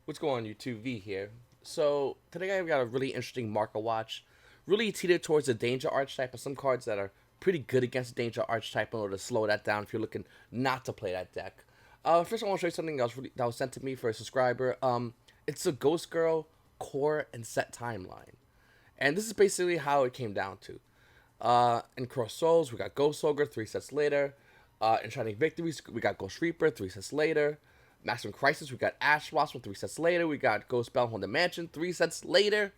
What's going on, YouTube? V here. So today I've got a really interesting marker watch, really teetered towards the danger archetype, and some cards that are pretty good against the danger archetype in order to slow that down if you're looking not to play that deck. First I want to show you something that was sent to me for a subscriber. It's a Ghost Girl core and set timeline, and this is basically how it came down to. In Cross Souls, we got Ghost Ogre 3 sets later. In Shining Victories, we got Ghost Reaper 3 sets later. Maximum Crisis, we got Ash Blossom 3 sets later. We got Ghost Bell Haunted Mansion 3 sets later.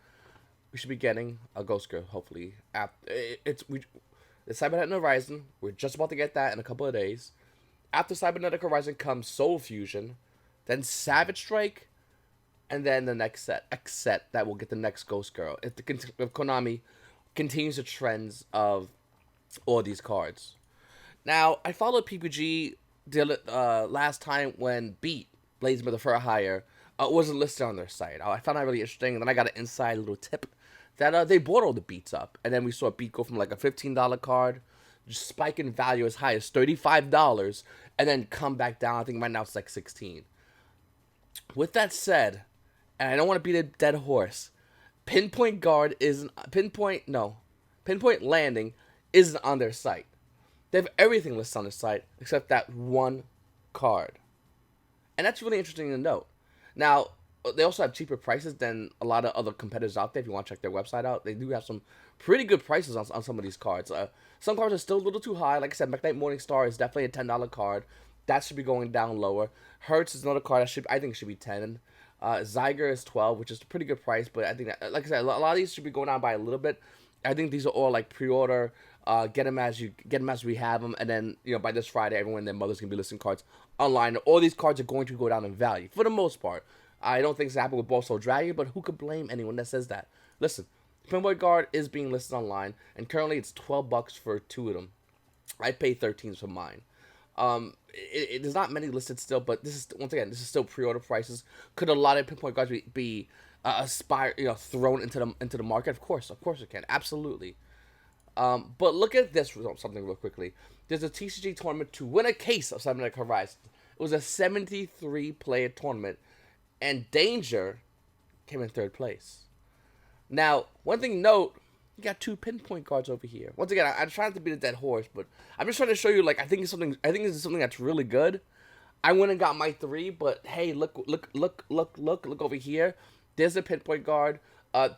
We should be getting a Ghost Girl, hopefully. The Cybernetic Horizon, we're just about to get that in a couple of days. After Cybernetic Horizon comes Soul Fusion, then Savage Strike, and then the next set, X set, that will get the next Ghost Girl. If Konami continues the trends of all these cards. Now, I followed PPG last time when Beat, Blades with the Fur Hire, wasn't listed on their site. I found that really interesting, and then I got an inside little tip that they bought all the Beats up, and then we saw Beat go from like a $15 card, just spike in value as high as $35, and then come back down. I think right now it's like $16. With that said, and I don't want to beat a dead horse, Pinpoint Landing isn't on their site. They have everything listed on the site except that one card. And that's really interesting to note. Now, they also have cheaper prices than a lot of other competitors out there. If you want to check their website out, they do have some pretty good prices on some of these cards. Some cards are still a little too high. Like I said, McKnight Morningstar is definitely a $10 card. That should be going down lower. Hertz is another card that I think should be 10. Zyger is 12, which is a pretty good price. But I think that, like I said, a lot of these should be going down by a little bit. I think these are all like pre-order. Get them as we have them, and then by this Friday, everyone and their mother's gonna be listing cards online. All these cards are going to go down in value for the most part. I don't think it's happened with Bolso Dragon, but who could blame anyone that says that? Listen, Pinpoint Guard is being listed online, and currently it's $12 for 2 of them. I paid $13 for mine. There's not many listed still, but this is still pre-order prices. Could a lot of Pinpoint Guards be thrown into the market? Of course it can, absolutely. But look at this something real quickly. There's a TCG tournament to win a case of Cybernetic Horizon. It was a 73-player tournament, and Danger came in 3rd place. Now, one thing to note, you got 2 Pinpoint Guards over here. Once again, I'm trying to beat a dead horse, but I'm just trying to show you, I think this is something that's really good. I went and got my 3, but hey, look over here. There's a Pinpoint Guard.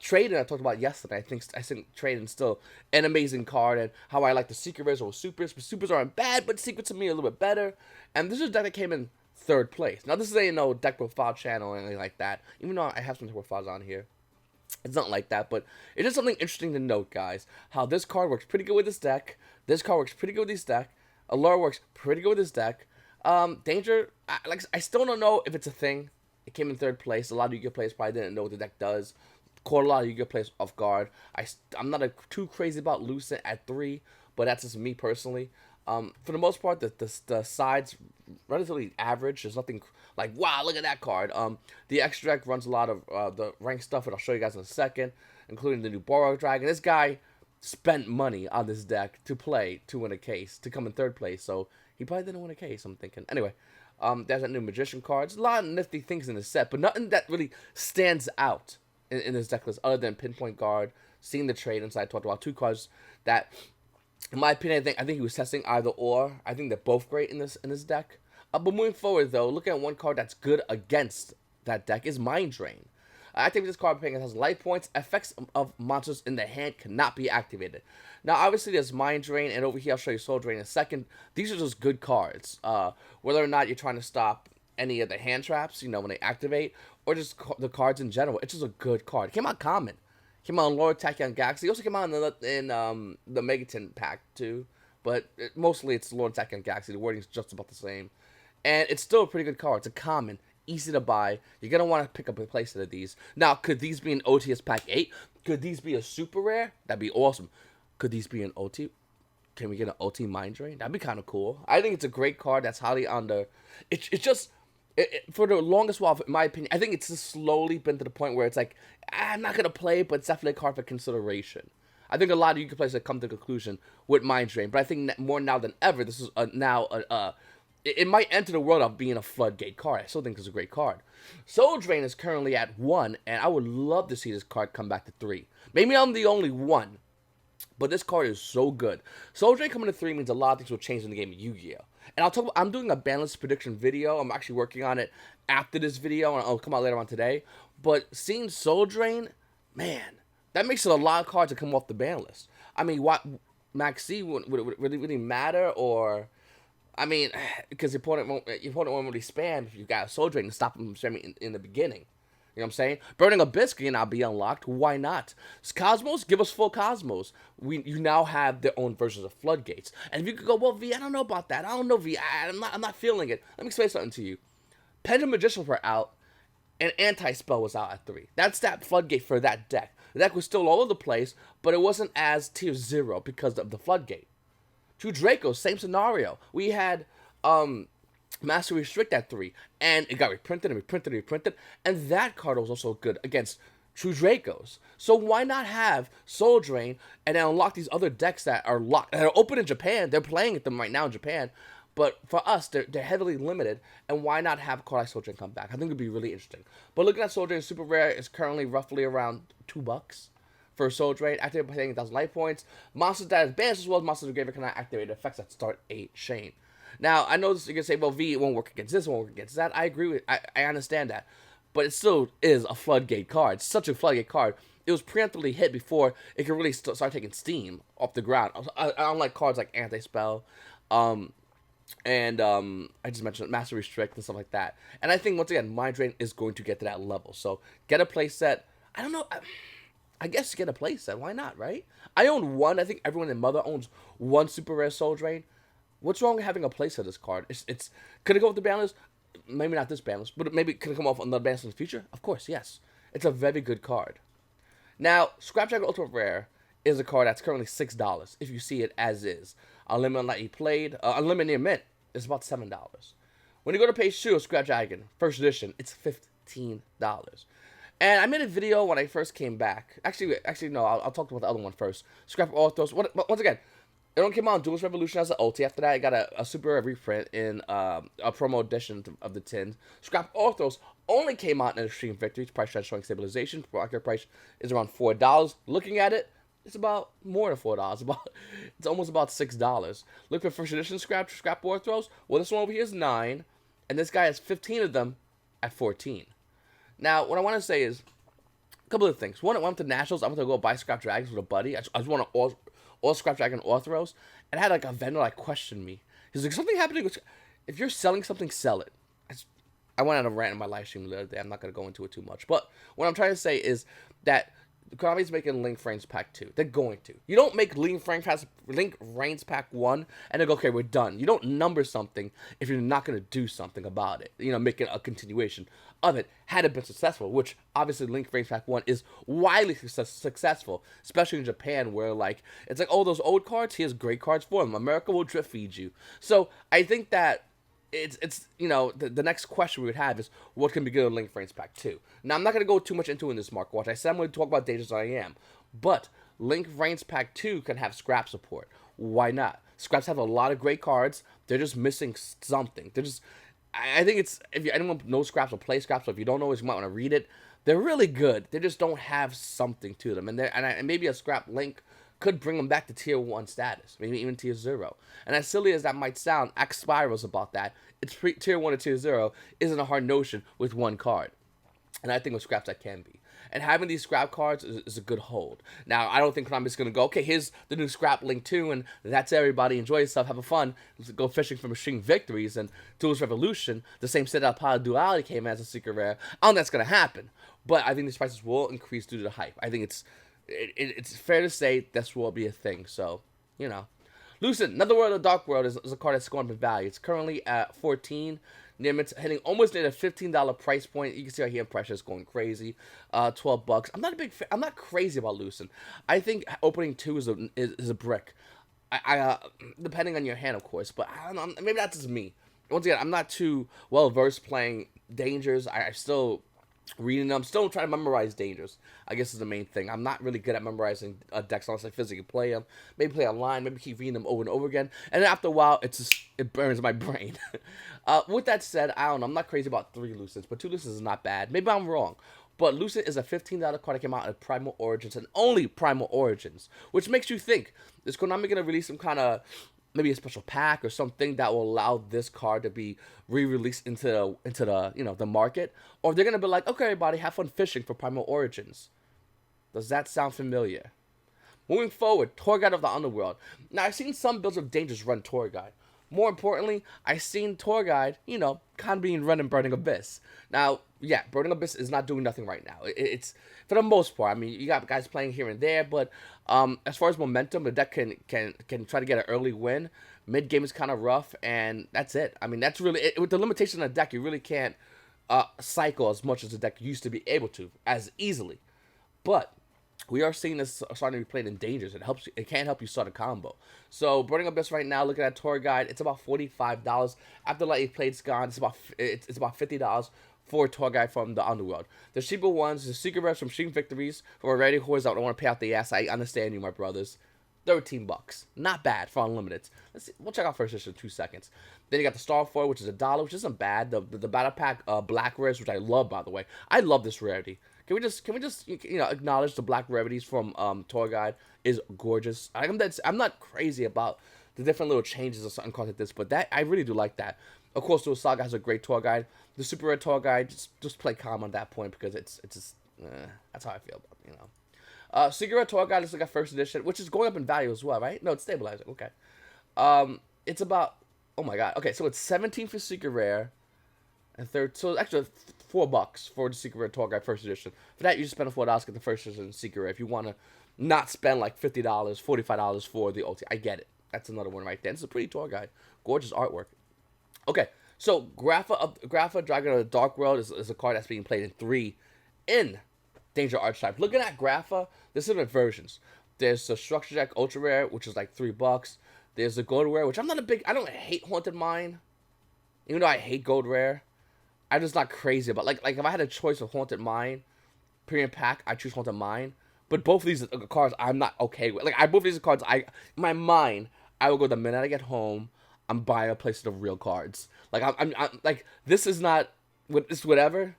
Trading I talked about yesterday. I think Trading still an amazing card, and how I like the Secret Rares over Supers. But Supers aren't bad, but Secrets to me are a little bit better. And this is a deck that came in 3rd place. Now this is no deck profile channel or anything like that. Even though I have some profiles on here, it's not like that. But it's just something interesting to note, guys. How this card works pretty good with this deck. This card works pretty good with this deck. Allure works pretty good with this deck. Danger, I still don't know if it's a thing. It came in 3rd place. A lot of YuGiOh players probably didn't know what the deck does. Caught a lot of YuGiOh players off guard. I'm not too crazy about Lucent at 3, but that's just me personally. For the most part, the side's relatively average. There's nothing like, wow, look at that card. The extra deck runs a lot of the ranked stuff, and I'll show you guys in a second, including the new Borrow Dragon. This guy spent money on this deck to win a case, to come in 3rd place, so he probably didn't win a case, I'm thinking. Anyway, there's that new Magician card. There's a lot of nifty things in the set, but nothing that really stands out in this deck list other than Pinpoint Guard, seeing the trade inside. I talked about 2 cards that, in my opinion, I think he was testing either or. I think they're both great in this deck. But moving forward, though, look at one card that's good against that deck is Mind Drain. Activate this card paying has life points. Effects of monsters in the hand cannot be activated. Now, obviously, there's Mind Drain, and over here I'll show you Soul Drain in a second. These are just good cards. Whether or not you're trying to stop any of the hand traps, when they activate, or just the cards in general, it's just a good card. It came out common. Came out in Lord Tachyon Galaxy. It also came out in the Megaton pack too, but mostly it's Lord Tachyon Galaxy. The wording's just about the same, and it's still a pretty good card. It's a common, easy to buy. You're gonna want to pick up a playset of these. Now, could these be an OTS pack 8? Could these be a super rare? That'd be awesome. Could these be an OT? Can we get an OT Mind Drain? That'd be kind of cool. I think it's a great card. That's highly under. It's just. For the longest while, in my opinion, I think it's just slowly been to the point where it's like, I'm not going to play it, but it's definitely a card for consideration. I think a lot of YuGiOh players have come to the conclusion with Mind Drain, but I think more now than ever, this is now it might enter the world of being a Floodgate card. I still think it's a great card. Soul Drain is currently at 1, and I would love to see this card come back to 3. Maybe I'm the only one, but this card is so good. Soul Drain coming to 3 means a lot of things will change in the game of Yu-Gi-Oh! And I'm doing a balance prediction video. I'm actually working on it after this video, and I'll come out later on today. But seeing Soul Drain, man, that makes it a lot of cards to come off the ban list. I mean, what Max C would it really matter? Or, I mean, because your opponent won't really spam if you got a Soul Drain to stop him from spamming in the beginning. You know what I'm saying? Burning Abyss can now be unlocked. Why not? Cosmos, give us full Cosmos. You now have their own versions of Floodgates. And if you could go, well, V, I don't know about that. I don't know, V. I'm not feeling it. Let me explain something to you. Pendulum Magicians were out, and Anti-Spell was out at 3. That's that Floodgate for that deck. The deck was still all over the place, but it wasn't as tier 0 because of the Floodgate. True Draco, same scenario. We had Master Restrict at 3, and it got reprinted and reprinted and reprinted, and that card was also good against True Dracos. So why not have Soul Drain and then unlock these other decks that are locked, that are open in Japan? They're playing at them right now in Japan, but for us, they're heavily limited, and why not have a card like Soul Drain come back? I think it would be really interesting. But looking at Soul Drain Super Rare, is currently roughly around $2 for Soul Drain, activated by paying 1,000 life points. Monsters that is banned as well as monsters of Graveyard cannot activate effects that start a chain. Now, I know this, you're going to say, well, V, it won't work against this, it won't work against that. I agree with, I understand that. But it still is a Floodgate card. It's such a Floodgate card. It was preemptively hit before it could really start taking steam off the ground. Unlike cards like Anti-Spell, and I just mentioned Master Restrict and stuff like that. And I think, once again, Mind Drain is going to get to that level. So, get a playset. I don't know. I guess get a playset. Why not, right? I own one. I think everyone in Mother owns one Super Rare Soul Drain. What's wrong with having a playset of this card? It's could it go with the ban list? Maybe not this ban list, but maybe could it come off on the ban list in the future? Of course, yes. It's a very good card. Now, Scrap Dragon Ultra Rare is a card that's currently $6 if you see it as is. Unlimited Lightly Played, Unlimited Near Mint is about $7. When you go to page 2 of Scrap Dragon, first edition, it's $15. And I made a video when I first came back. Actually, no, I'll talk about the other one first. Scrap Orthros. Once again, it only came out in Duelist Revolution as an ulti. After that, I got a super rare reprint in a promo edition of the tins. Scrap Orthros only came out in Extreme Victories. Price trend showing stabilization. Market price is around $4. Looking at it, it's about more than $4. It's almost about $6. Look for first edition Scrap Orthros. Well, this one over here is 9, and this guy has 15 of them at 14. Now, what I want to say is a couple of things. One, I went to Nationals. I went to go buy Scrap Dragons with a buddy. I just want to all Scrap Dragon Orthros, and I had like a vendor like question me. He's like, something happening with, if you're selling something, sell it. I went on a rant in my live stream the other day. I'm not going to go into it too much, but what I'm trying to say is that Konami's making Link Frames Pack 2. They're going to. You don't make Link Reigns Pack 1 and then go, okay, we're done. You don't number something if you're not going to do something about it. You know, making a continuation of it had it been successful, which obviously Link Frames Pack 1 is widely successful, especially in Japan where, like, it's like, oh, those old cards, here's great cards for them. America will drip feed you. So I think that it's you know, the next question we would have is what can be good in Link Frames Pack 2. Now, I'm not going to go too much into it in this Mark Watch. I said I'm going to talk about Dangerous I Am, but Link Frames Pack 2 can have scrap support. Why not? Scraps have a lot of great cards. They're just missing something. They're just, I think it's, if anyone knows scraps or play scraps, or if you don't know it, you might want to read it. They're really good. They just don't have something to them, and maybe a scrap Link could bring them back to tier 1 status, maybe even tier 0. And as silly as that might sound, Axe Spirals about that. It's tier 1 or tier 0 isn't a hard notion with one card. And I think with scraps that can be. And having these scrap cards is a good hold. Now, I don't think Konami's going to go, okay, here's the new Scrap Link 2, and that's everybody. Enjoy yourself, have a fun. Let's go fishing for Machine Victories and Duelist Revolution. The same set up how Duality came as a secret rare. I don't think that's going to happen. But I think these prices will increase due to the hype. I think it's fair to say this will be a thing. So, you know. Lucent, Another World of the Dark World is a card that's going up in value. It's currently at 14. It's hitting almost near a $15 price point. You can see right here pressure is going crazy. $12. I'm not a big fan. I'm not crazy about Lucent. I think opening 2 is a brick. I depending on your hand, of course, but I don't know. Maybe that's just me. Once again, I'm not too well versed playing Dangers. I still reading them. Still trying to memorize dangers, I guess, is the main thing. I'm not really good at memorizing decks unless I physically play them. Maybe play online, maybe keep reading them over and over again. And then after a while, it burns my brain. With that said, I don't know. I'm not crazy about 3 Lucents, but 2 Lucents is not bad. Maybe I'm wrong. But Lucent is a $15 card that came out in Primal Origins and only Primal Origins, which makes you think, is Konami going to release some kind of, maybe a special pack or something that will allow this card to be re-released into the the market, or they're gonna be like, okay, everybody, have fun fishing for Primal Origins. Does that sound familiar? Moving forward, Tour Guide of the Underworld. Now, I've seen some builds of Dangers run Tour Guide. More importantly, I've seen Tour Guide, kind of being run in Burning Abyss. Now, yeah, Burning Abyss is not doing nothing right now. It's for the most part. I mean, you got guys playing here and there, but as far as momentum, the deck can try to get an early win. Mid game is kind of rough, and that's it. I mean, that's really it. With the limitation of the deck, you really can't cycle as much as the deck used to be able to as easily. But we are seeing this starting to be played in Dangers. It can help you start a combo. So Burning Abyss right now, looking at Tour Guide, it's about $45. After Lightly Plate's gone, it's about $50 for a Tour Guide from the Underworld. The cheaper ones, the Secret Reps from Stream Victories, who are already whores out, don't want to pay out the ass. I understand you, my brothers. $13. Not bad for Unlimited. Let's see. We'll check out first edition in 2 seconds. Then you got the Starfoil, which is $1, which isn't bad. The Battle Pack Black Rares, which I love, by the way. I love this rarity. Can we just acknowledge the black rarities from Tour Guide is gorgeous. I'm not crazy about the different little changes or something like this, but that I really do like that. Of course, the Saga has a great Tour Guide. The Super Rare Tour Guide, just play calm on that point because it's just that's how I feel about it, Secret Rare Tour Guide, let's look at first edition, which is going up in value as well, right? No, it's stabilizing. Okay. It's about, oh my god. Okay, so it's 17 for Secret Rare. And third, so actually $4 for the Secret Rare Tour Guide first edition. For that, you just spend $4 to get the first edition Secret Rare. If you want to not spend like $50, $45 for the OT, I get it. That's another one right there. It's a pretty tour guide, gorgeous artwork. Okay, so Grapha Dragon of the Dark World is a card that's being played in 3 in Danger Archetype. Looking at Grapha, there's different versions. There's the Structure Deck Ultra Rare, which is like $3. There's the Gold Rare, which I don't hate Haunted Mine, even though I hate Gold Rare. I'm just not crazy about like if I had a choice of Haunted Mine, Premium Pack, I choose Haunted Mine. But both of these cards I'm not okay with. Like both of these cards, in my mind, I will go the minute I get home, I'm buying a place of real cards. Like I'm like, this is not this whatever.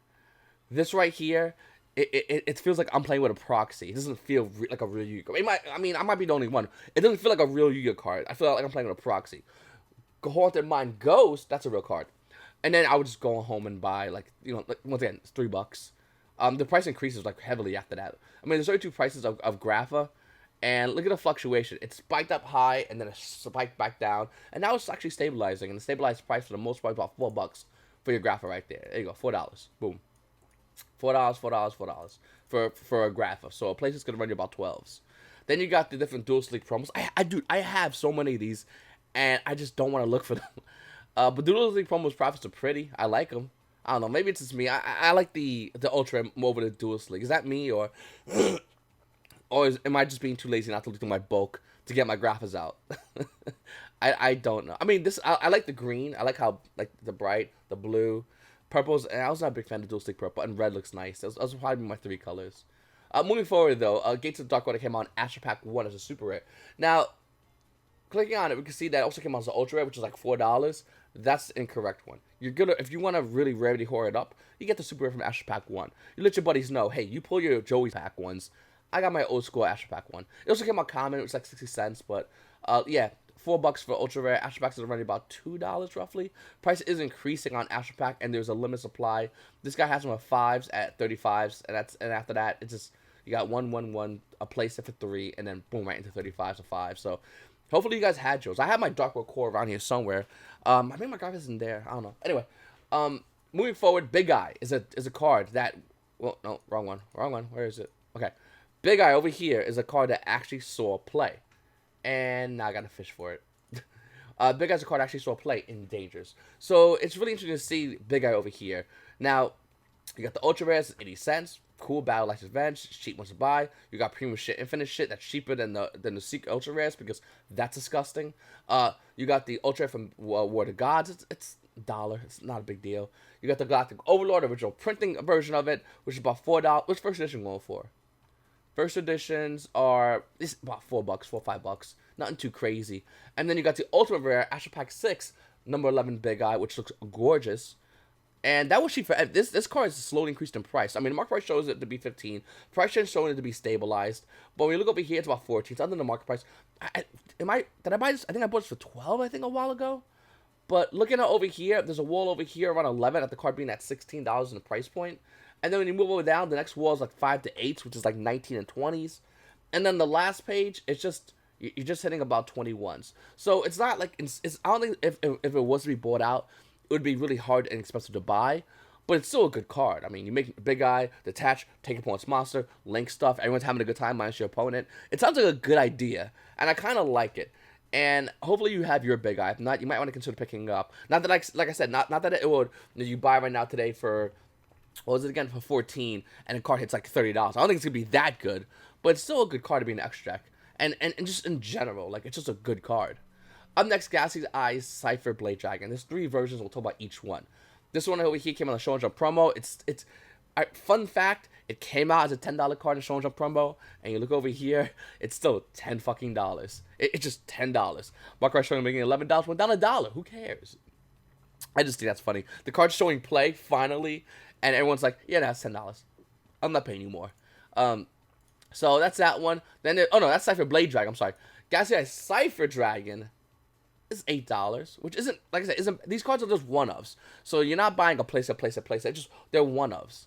This right here, it feels like I'm playing with a proxy. It doesn't feel like a real Yu-Gi-Oh. I might be the only one. It doesn't feel like a real Yu-Gi-Oh card. I feel like I'm playing with a proxy. Haunted Mine Ghost, that's a real card. And then I would just go home and buy, once again, it's $3. The price increases, heavily after that. I mean, there's already 2 prices of Grapha, and look at the fluctuation. It spiked up high, and then it spiked back down, and now it's actually stabilizing, and the stabilized price for the most part is about $4 for your Grapha right there. There you go, $4. Boom. $4 for a Grapha. So a place is going to run you about 12s. Then you got the different Dual Sleek promos. I have so many of these, and I just don't want to look for them. But Dual Sleek promos profits are pretty. I like them. I don't know. Maybe it's just me. I like the Ultra more over the Dual Sleek. Is that me, or am I just being too lazy not to look through my bulk to get my Graphas out? I don't know. I mean, I like the green. I like how the bright, the blue, purples. And I was not a big fan of Dual Sleek purple, and red looks nice. Those probably my 3 colors. Moving forward though, Gates of the Dark World came out in Astro Pack 1 as a super rare. Now, clicking on it, we can see that it also came out as an ultra rare, which is like $4. That's the incorrect one. If you want to really rarely whore it up, you get the super rare from Astro Pack 1. You let your buddies know, hey, you pull your Joey Pack ones. I got my old school Astro Pack 1. It also came out common, it was like 60 cents, but yeah, $4 for ultra rare. Astro Packs are running about $2 roughly. Price is increasing on Astro Pack, and there's a limit supply. This guy has them with 5s at 35s, and after that, it's just you got 1, a place for 3, and then boom, right into 35s or 5. So hopefully you guys had Joe's. I have my Dark World core around here somewhere. I think my graphics in there. I don't know. Anyway, moving forward, Big Eye is a card that. Well, no, wrong one. Where is it? Okay, Big Eye over here is a card that actually saw play, and now I gotta fish for it. Big Eye's a card that actually saw play in Dangers, so it's really interesting to see Big Eye over here. Now, you got the ultra rares, 80 cents. Cool Battle Like Revenge, cheap ones to buy. You got premium shit, infinite shit that's cheaper than the Secret Ultra Rares because that's disgusting. You got the Ultra from War of the Gods. $1. It's not a big deal. You got the Galactic Overlord original printing version of it, which is about $4. What's first edition going for? First editions are it's about $4, $5. Nothing too crazy. And then you got the Ultimate Rare Astral Pack 6, number 11 Big Eye, which looks gorgeous. And that was cheap for this card is slowly increased in price. I mean, the market price shows it to be 15. Price change showing it to be stabilized. But when you look over here, it's about 14. It's under the market price. Did I buy this? I think I bought this for 12. I think a while ago. But looking at over here, there's a wall over here around 11 at the card being at $16 in the price point. And then when you move over down, the next wall is like 5 to 8s, which is like 19 and 20s. And then the last page, it's just you're just hitting about 21s. So it's not like I don't think if it was to be bought out, it would be really hard and expensive to buy, but it's still a good card. I mean, you make Big Eye, detach, take opponent's monster, link stuff, everyone's having a good time minus your opponent. It sounds like a good idea, and I kind of like it. And hopefully you have your Big Eye. If not, you might want to consider picking it up. Not that, like I said, not that it would, you buy right now today for, what was it again, for 14, and the card hits like $30. I don't think it's going to be that good, but it's still a good card to be an extra deck. And just in general, like, it's just a good card. Up next, Galaxy's Eyes Cipher Dragon. There's 3 versions. We'll talk about each one. This one over here came on the Shonen Jump promo. Fun fact, it came out as a $10 card in Shonen Jump promo, and you look over here, it's still $10 fucking dollars. It's just $10. Market price showing making $11, went down $1. Who cares? I just think that's funny. The card's showing play finally, and everyone's like, yeah, that's $10. I'm not paying you more. So that's that one. Then that's Cipher Dragon. I'm sorry, Galaxy Eyes Cipher Dragon. It's $8, which isn't, like I said, these cards are just one-ofs. So you're not buying a playset. They're one-ofs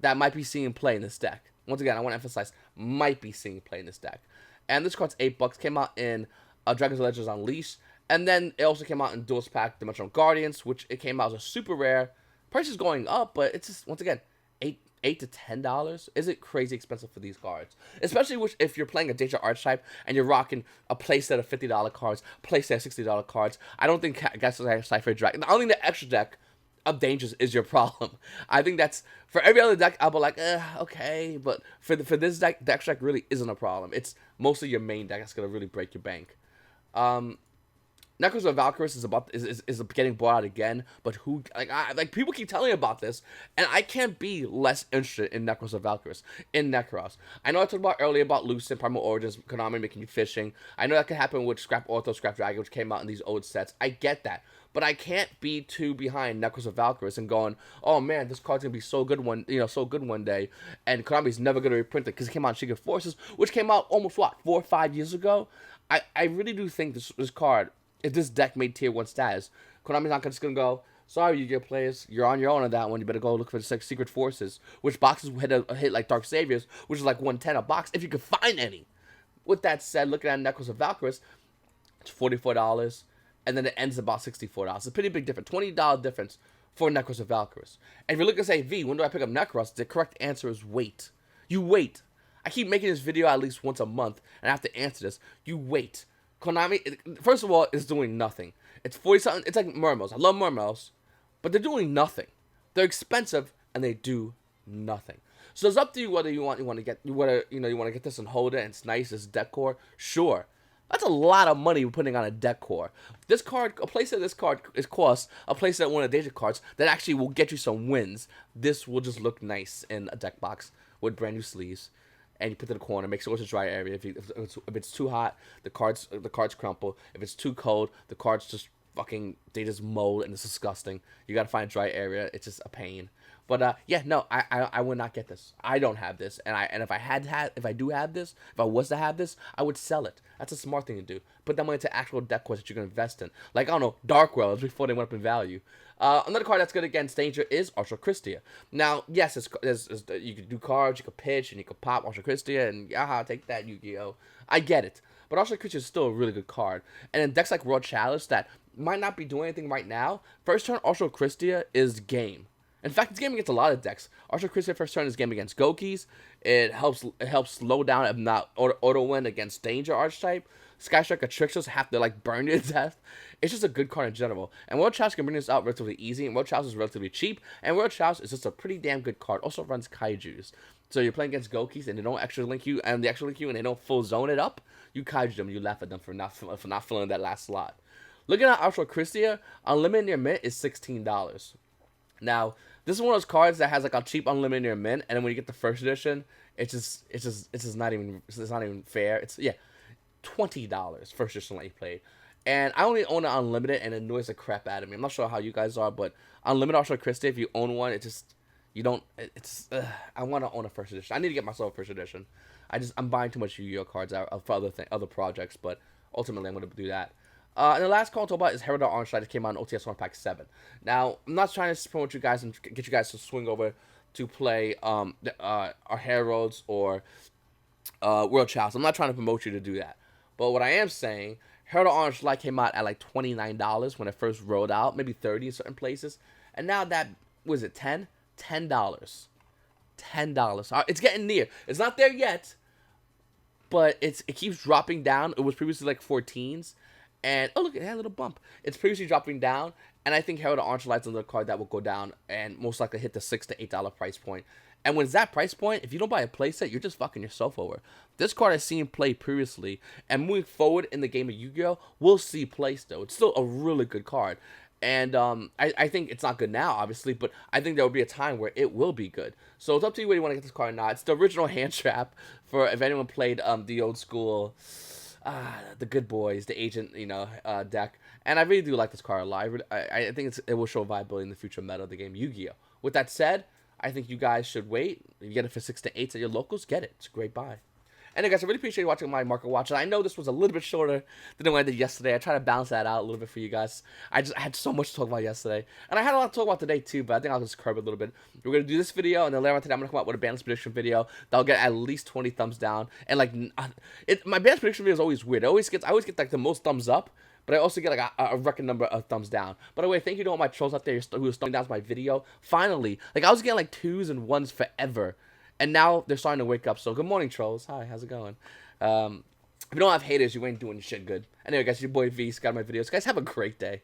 that might be seeing play in this deck. Once again, I want to emphasize, might be seeing play in this deck. And this card's $8. Came out in Dragons and Legends Unleashed. And then it also came out in Duelist Pack Dimensional Guardians, which it came out as a super rare. Price is going up, but it's just, once again, $8 to $10 isn't crazy expensive for these cards, especially if you're playing a Danger archetype and you're rocking a playset of $50 cards, playset of $60 cards. I don't think Cipher Dragon. I don't think the extra deck of Dangers is your problem. I think that's for every other deck. I'll be like, okay, but for this deck, the extra deck really isn't a problem. It's mostly your main deck that's gonna really break your bank. Nekroz of Valkyrus is getting bought out again, but who people keep telling me about this, and I can't be less interested in Nekroz of Valkyrus, in Nekroz. I know I talked about earlier about Lucent, Primal Origins, Konami making you fishing. I know that could happen with Scrap Ortho, Scrap Dragon, which came out in these old sets. I get that, but I can't be too behind Nekroz of Valkyrus and going, oh man, this card's gonna be so good one day, and Konami's never gonna reprint it because it came out in Secret Forces, which came out almost 4 or 5 years ago. I really do think this card, if this deck made tier 1 status, Konami's not just gonna go, sorry, Yu-Gi-Oh players, you're on your own on that one. You better go look for the Secret Forces, which boxes hit like Dark Saviors, which is like $110 a box if you could find any. With that said, looking at Nekroz of Valkyrus, it's $44, and then it ends about $64. It's a pretty big difference, $20 difference for Nekroz of Valkyrus. And if you're looking to say, V, when do I pick up Nekroz? The correct answer is wait. You wait. I keep making this video at least once a month, and I have to answer this. You wait. Konami, first of all, is doing nothing. It's 40-something. It's like Mermos. I love Mermos, but they're doing nothing. They're expensive and they do nothing. So it's up to you whether you want to get this and hold it. And it's nice. It's deck core. Sure, that's a lot of money we're putting on a deck core. This card, a playset of this card costs a playset of one of the Danger cards that actually will get you some wins. This will just look nice in a deck box with brand new sleeves. And you put it in the corner, make sure it's a dry area. If it's too hot, the cards crumple. If it's too cold, the cards just they just mold and it's disgusting. You gotta find a dry area. It's just a pain. But yeah, no, I would not get this. I don't have this, and if I do have this, if I was to have this, I would sell it. That's a smart thing to do. Put that money into actual deck cards that you can invest in. Like, I don't know, Dark Worlds before they went up in value. Another card that's good against Danger is Archlord Krystia. Now, yes, you can do cards, you can pitch, and you can pop Archlord Krystia, and take that, Yu-Gi-Oh. I get it. But Archlord Krystia is still a really good card. And in decks like World Chalice that might not be doing anything right now, first turn Archlord Krystia is game. In fact, it's game against a lot of decks. Archlord Krystia first turn is game against Gokis. It helps slow down, if not auto win against Danger archetype. Sky Striker Tricksters have to burn you to death. It's just a good card in general. And World Chalice can bring this out relatively easy. And World Chalice is relatively cheap. And World Chalice is just a pretty damn good card. Also runs Kaijus. So you're playing against Gokis and they don't extra link you, and they don't full zone it up. You Kaiju them and you laugh at them for not filling that last slot. Looking at Archlord Krystia, unlimited near mint is $16. Now, this is one of those cards that has like a cheap unlimited near mint, and then when you get the first edition, it's just not even fair. It's $20 first edition that you played. And I only own it unlimited, and it annoys the crap out of me. I'm not sure how you guys are, but unlimited Archlord Krystia, if you own one, it just you don't. I want to own a first edition. I need to get myself a first edition. I'm buying too much YuGiOh cards out for other projects, but ultimately I'm going to do that. And the last card I'll talk about is Herald of Orange Light that came out in OTS 1 Pack 7. Now, I'm not trying to promote you guys and get you guys to swing over to play our Heralds or World Champs. I'm not trying to promote you to do that. But what I am saying, Herald of Orange Light came out at like $29 when it first rolled out, maybe $30 in certain places. And now that, was it $10? $10. $10. It's getting near. It's not there yet, but it keeps dropping down. It was previously like 14s. And, oh, look, it had a little bump. It's previously dropping down, and I think Herald of Orange Light's another card that will go down and most likely hit the $6 to $8 price point. And when it's that price point, if you don't buy a playset, you're just fucking yourself over. This card I've seen play previously, and moving forward in the game of Yu-Gi-Oh, we'll see play still. It's still a really good card. And I think it's not good now, obviously, but I think there will be a time where it will be good. So it's up to you whether you want to get this card or not. It's the original hand trap for if anyone played the old school... the good boys, the agent, deck, and I really do like this card a lot. I think it will show viability in the future meta of the game Yu-Gi-Oh. With that said, I think you guys should wait. If you get it for 6 to 8s at your locals, get it. It's a great buy. Anyway, guys, I really appreciate you watching my market watch. And I know this was a little bit shorter than what I did yesterday. I tried to balance that out a little bit for you guys. I had so much to talk about yesterday. And I had a lot to talk about today, too, but I think I'll just curb it a little bit. We're going to do this video, and then later on today, I'm going to come out with a balance prediction video that'll get at least 20 thumbs down. And, like, my balance prediction video is always weird. I always get, like, the most thumbs up, but I also get, like, a record number of thumbs down. By the way, thank you to all my trolls out there who are thumbing down my video. Finally, like, I was getting, like, 2s and 1s forever. And now they're starting to wake up. So, good morning, trolls. Hi, how's it going? If you don't have haters, you ain't doing shit good. Anyway, guys, your boy V, got my videos. Guys, have a great day.